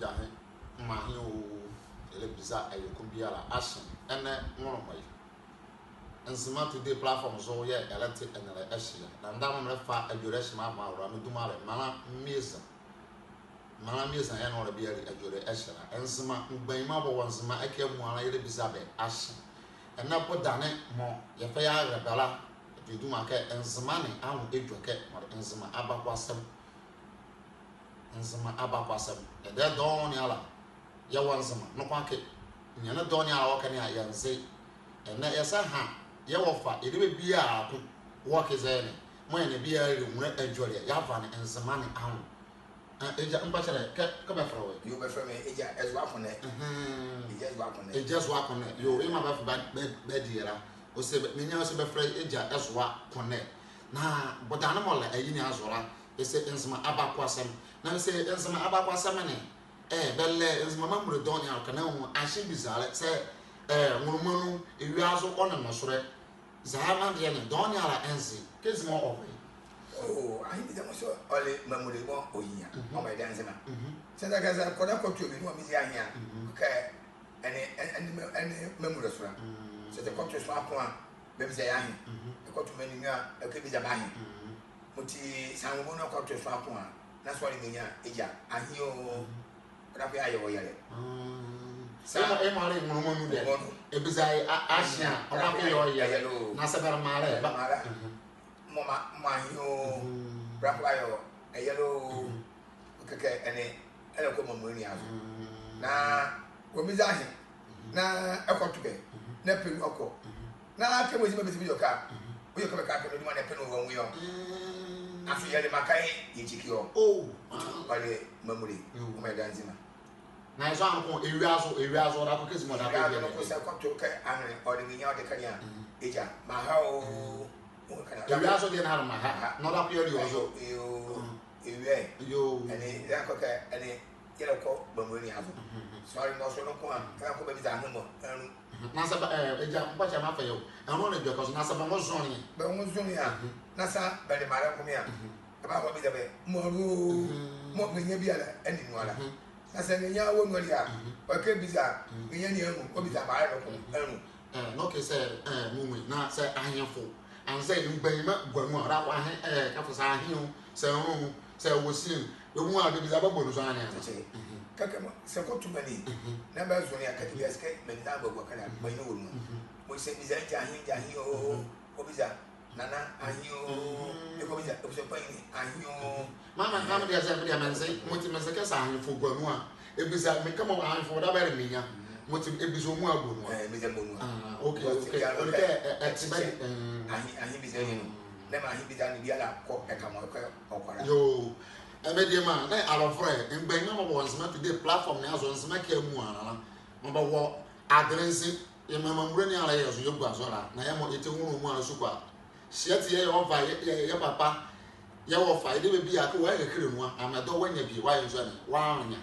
jahe mahi o ele biza ayeko biara action ene won mai Nzema today platform so ye elect enere ehia na ndam me fa adwore hima ma awra me dumare mana mieza ya na ora biari adwore ehia Nzema ngban ma bo Nzema aka mu ara ele biza be action ena podane mo ye fa ya rebela eduma ka Nzema ne ahu edwoke Nzema abakwasem ede don ya la ya Nzema no kwake nyane don ya la wakane ayanze ena yesa ha ye wofa edebe bia ako work is any mo ene bia re nwura adwore ya fa ne Nzema ne ahu eja mpachere ka be fra we you be fra me eja ezwa fone eja ezwa fone yo ima ba fa be diera o se me nya o se be fra eja ezwa fone na bodana mo la ayi ni azora ese Nzema abakwasem na se Nzema abakwasem ne belle Nzema mamure don ya kana hu ahye bizare se ngurumanu ewiazo ona nosore zahama de ne don ya la enzi kezimo ofe oh ahi bi demo so ole mamure mo oyinya o ma dan Nzema se da gaza koda kotu mi no mi zi ahia ka ene mamure sura se te kotu so akwa be bi ya ahia e kotu mani nga e ke bi ja ba ahia muti sanwo no kotu so akwa na so ni nya eja ahio rapi ayo yale sa e mare ngurumanu de e bizai ashia oba ke yo yale na sabara mare ba mama mahio rapi ayo ayelo keke ene ele ko mamuri azo na ko mizahi na ekotuke na pelu oko na ke mozi be biyo ka oyo ka ka ke no na pelu wo nwo afi yale makai yichikio wale mamuri o me dan Nzema na so anko ewiazo da ko kezimo da ba no ko se ko to ke anre o de nya o de kanya eja ma ha o kana ewiazo de na ma ha no da piori ozo ewe yo ene ya ko ke ene yele ko mamuri azo sorry no so no ko an ka ko be bi za hemo na sa eja mpacha ma fa yo eno ne de ko na sa ba mo zoni ba mo zoni ya na sa ba de mara ko mi ya ba ko bi da be mo me nya bi ala eni no ala na se nya wo no ya o ke biza nya ni enu o biza ba ala ko enu no ke se mumu na se ahemfo an se ngban ma gwanu ara kwa ka fo sa ahenu se ru se wosin we mu a biza ba bonu so anya kaka se ko tumani na ba zo ni akati bi eske me ni da ba gwa kala ba ni wo mu mo se biza jahi o biza nana ahio e ko biza o se pa ni ahio mama kama dia se dia mense muti mense ke sa ahemfo gwanu a ebiza me kama ahemfo da ba re minya muti ebizo mu agonu me ze bonu okay etibari ahi biza ni na ma ahi biza ni biala ko e kama ko okwara yo emediema na alofre ngbanyo mo Nzema today platform na azo Nzema ka mu ara mo ba wo adrensi ye mama mure ni ara ye zo yegu azora na ye mo ete hunu mu ara sukwa shiati ye over ye papa ye wo fa ide be bia ka wa ye kire mu amado wanya bi wa ye zo na wa anya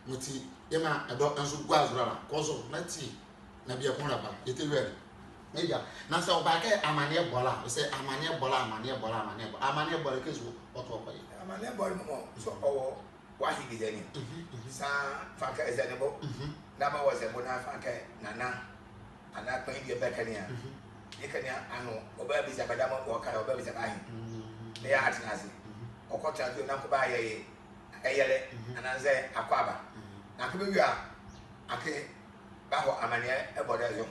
muti ye ma edo enso gwa azora kozo na ti na bia kon raba ete were eja na se oba ka amane bola se amane bola kezo otoko ye amane bola mo so owo wa hi bi deni sa fa ka ezenebo na ma was ebo na fa ka nana ana pa bi be kania e kania ano oba bi za badama ko ka oba bi za bahi ne ya atinasi okota bi na ko ba ye eyele ananze akwaba na ko be wi a ake ba ho amane e boda yo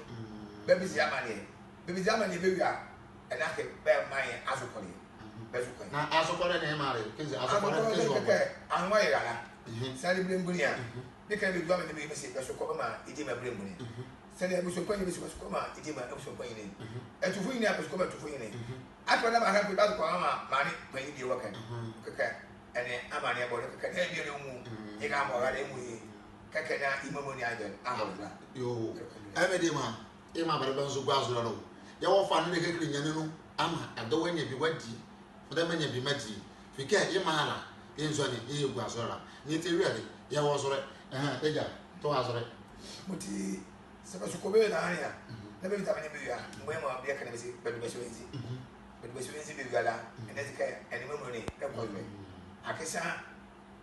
baby zamani be wi a na ke be mai azukori na asokore na emare keze asokore keze o anwa yala sari blembuni ya bika bi gwa me be se asokore ma idi ma blembuni sari abuso kwani be se asokore ma idi ma abuso kwani ne etufu ni abuso ma tufu ni akwa na ba ha ba ko ma mani kwani bi wakan kaka ene amani abo kaka e bi le mu e ga mo ga le mu kaka na imamo ni ajen ahobla yo amede ma e ma bare banzo gwa zo ro ya wo fa ne kekere nyane no ama adawo nya bi wadi oda manya bi magi fika e mala e nzo ni e gwa zora ni te wiade ya wo zore eja to azore muti seba sukobe na anya na be tamani bi ya mwe ma bi kana be se be so enzi be so enzi bi gala ene zika ene memo ni e ko zwe akesa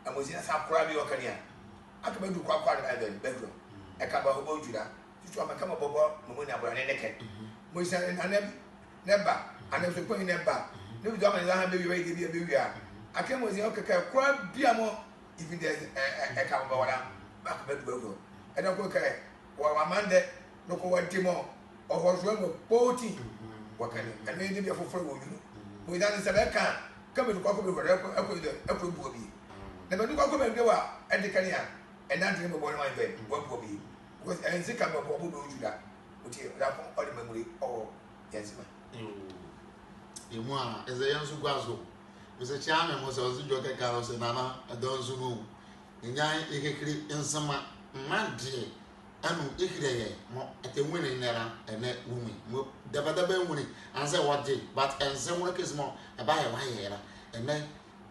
amozi na sa kura bi wakania aka be du kwa kwa na be bedroom e ka ba ho bo jura tutu amaka ma bobo mo na bora ne neke mo isa na neba ana so ko neba ne bi do amani la ha be wi de be wi a aka mo zi okeka kwa bia mo even there e ka ba wala ba ka be du bedroom e da ko ka wa mande no ko wadi mo o ho so mo poti wakani ane de bia foforo wo yu mo ida ne se be ka be du kwa ko be wora e ko bu obi na be du kwa ko be wa e de kan ya e na de mo bo no be wo bu obi because en zika mo bo do juda oti da ko o de memory o Nzema emu a eze yansu gwazo mese cha me mo se ozu jo ke karo se nana adonzu no nyan ekekiri Nzema mmadie anu ikireye mo etenwene nera ene wumi mo dabadaba nwuni anse wode but Nzema kesmo eba ye wa yera ene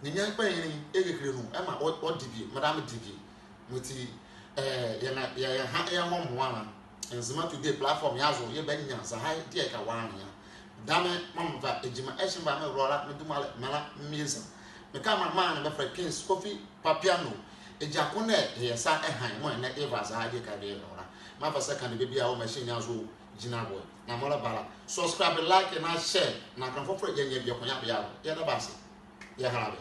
nyan pa yin ekekiri no ema odibi madam dibi moti ya ha ya momwana Nzema today platform yazo ye benya sa ha die ka wan ya dame mamva ejima eshimba me rola me dumala mala mieza me kama man be fra kings coffee papiano ejakone ye sa ehan mo na eva za ha die ka be rola ma fa second be bia o machine yazo jina boy na mola bala subscribe like and share na kan fofo ye ye bi konya bia ya da base ya harabe